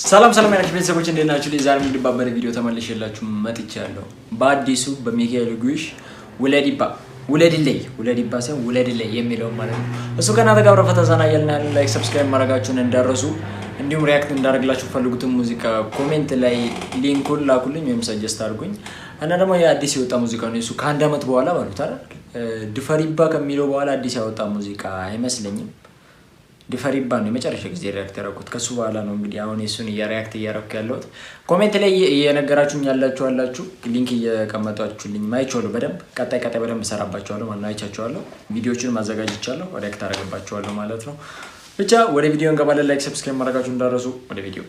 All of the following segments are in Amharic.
ሰላም ሰላም ያላችሁ ቤተሰቦች እንዴት ናችሁ? ዛሬ እንድባበረ ቪዲዮ ተመልሼላችሁ መጥቻለሁ። በአዲሱ በሚካኤል ጉሽ ውለዲባ ሳይሆን ውለድልኝ የሚለው ማለት ነው። እሱ ከናተ ጋር ፈታ ዘና ያልና ላይክ ሰብስክራይብ ማድረጋችሁን እንዳረሱ እንዲሁም ሪአክት እንዳደርግላችሁ ፈልጉትን ሙዚቃ ኮሜንት ላይ ሊንኩን ላኩልኝ ወይም ሰጀስት አድርጉኝ። እና ደግሞ የአዲስ የወጣ ሙዚቃ ነው እሱ ከአንድ አመት በኋላ ማለት አይደል? ድፈሪባ ከሚለው በኋላ አዲስ ያወጣ ሙዚቃ አይመስለኝም። ድፈሪባ ነው የመጨረሻ ጊዜ ሪአክት ያደረኩት ከሱ በኋላ ነው። እንግዲህ አሁን እሱን ሪአክት እያደረኩ ያለሁት ኮሜንት ላይ እየነገራችሁኝ ያላችሁ ሊንክ እየቀመጣችሁልኝ ማይቻለሁ በደንብ ቀጣይ በደንብ ሰራባችኋለሁ ማለት ነው። አይቻችኋለሁ፣ ቪዲዮዎችን ማዘጋጅቻለሁ፣ ሪአክት አደርግባችኋለሁ ማለት ነው። ብቻ ወደ ቪዲዮ እንገባለን። ላይክ ሰብስክራይብ ማድረጋችሁን እንዳትረሱ። ወደ ቪዲዮ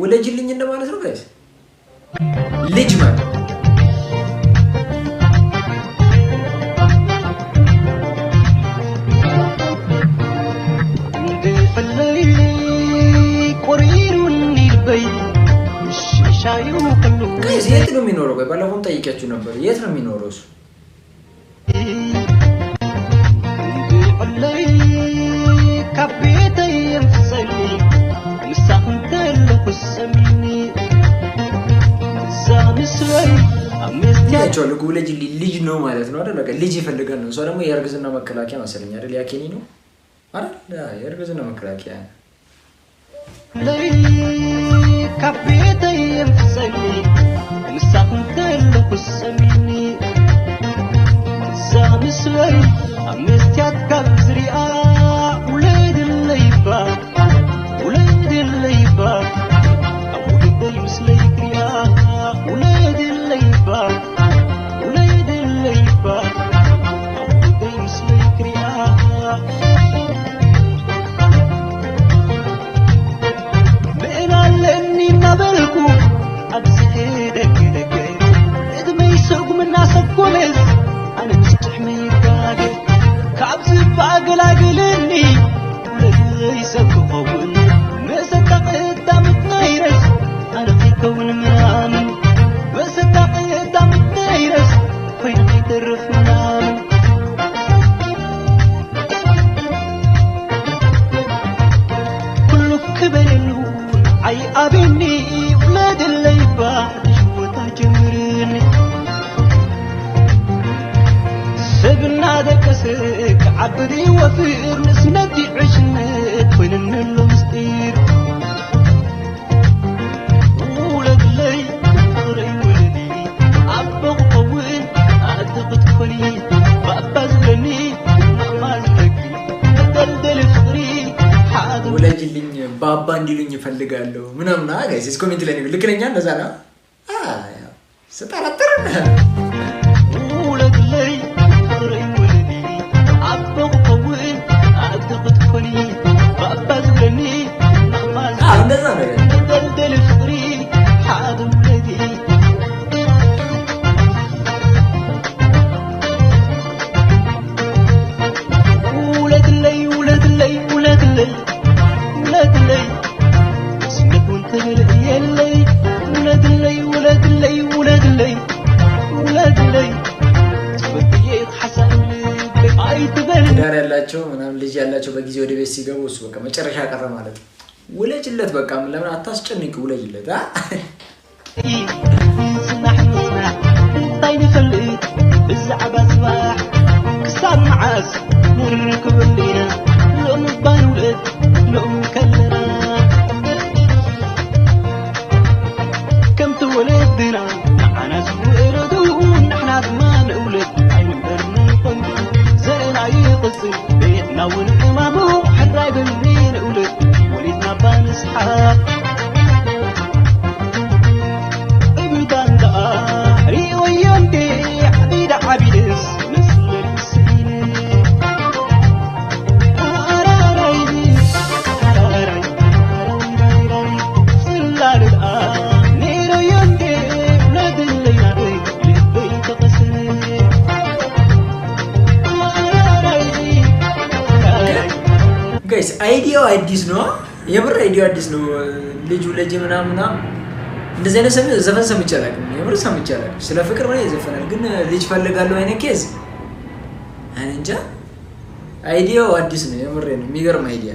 ውለጅልኝ እንደማለት ነው ጋይስ። ልጅ ማለት ጋይስ የት ነው የሚኖረው? ባለፈውም ጠይቄያችሁ ነበር። የት ነው የሚኖረው እሱ? ያቻው ልጅ ነው ማለት ነው አይደል? በቃ ልጅ ይፈልጋል ነው። እሷ ደግሞ የእርግዝና መከላከያ መሰለኝ አይደል? ያኬኒ ነው አይደል? የእርግዝና መከላከያ عبري وفير نسندي عشنت وين نلو مستير ولد لي قري ولدي عبق طوين اعتقد فني باباز بني نعماز لكي دلدل فطري ولد لي بابا እንዲሉኝ እፈልጋለሁ ምናምን ጋይስ ኮሜንት ላይ ልክ ነኝ እንደዛ ነው ስጠራጥር ولد لي قري ዳር ያላቸው ምናምን ልጅ ያላቸው በጊዜ ወደ ቤት ሲገቡ እሱ በቃ መጨረሻ ቀረ ማለት ነው። ውለጅለት በቃ ለምን አታስጨንቅ? ውለጅለት ጋይስ አይዲያው አዲስ ነው። የምር አይዲያው አዲስ ነው። ልጅ ምናምን እንደዚህ አይነት ዘፈን ሰምቼ አላውቅም። የምር ሰምቼ አላውቅም። ስለ ፍቅር ነው የዘፈናል ግን ልጅ ፈልጋለሁ አይነት ኬዝ እንጃ አይዲያው አዲስ ነው የምሬ ነው የሚገርም አይዲያ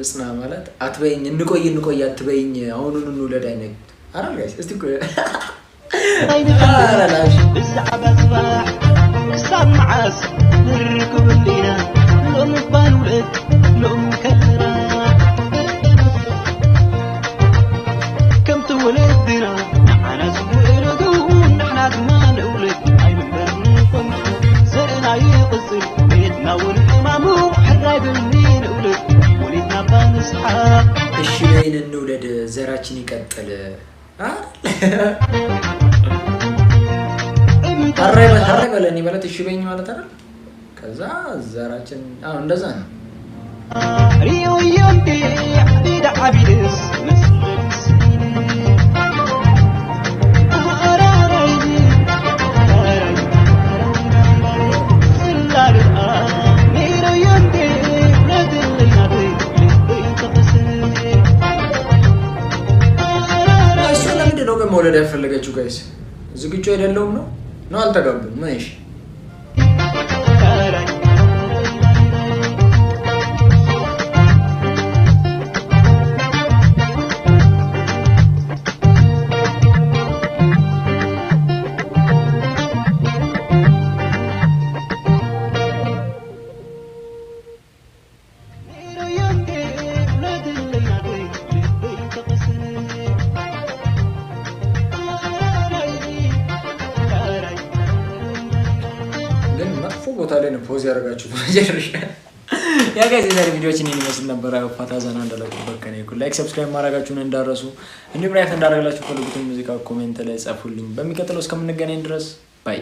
ንጽና ማለት አትበይኝ እንቆይ አትበይኝ አሁኑን እንውለድ አይነት አራል ጋይስ እስቲ ቆይ አራላሽ الزعبة سمعس نركب اللينا لون بالولد لون كلنا كم تولدنا انا زويردون احنا ما نولد اي منكم زرنا يقصر بيتنا والامام حرايب منين ولد እሺ በይን እንውለድ ዘራችን ይቀጥል አረ በለኝ ማለት እሺ በይኝ ማለት አይደል ከዛ ዘራችን እንደዛ ነው ሪዮ ይንዲ ቢዳ አቢድስ መውለድ ያፈለገችው ጋይስ ዝግጁ አይደለም ነው አልተጋቡም ማይሽ ቦታ ላይ ነው ፖዝ ያደርጋችሁ ማጀርሽ ያ ጋይስ የዛሬ ቪዲዮችን ይመስል ነበር ፈታ ዘና እንዳላችሁበት ከኔ እኮ ላይክ ሰብስክራይብ ማድረጋችሁን እንዳረሱ እንዲሁም ሪአክት እንዳደረጋችሁ ፈልጉትን ሙዚቃ ኮሜንት ላይ ጻፉልኝ በሚቀጥለው እስከምንገናኝ ድረስ ባይ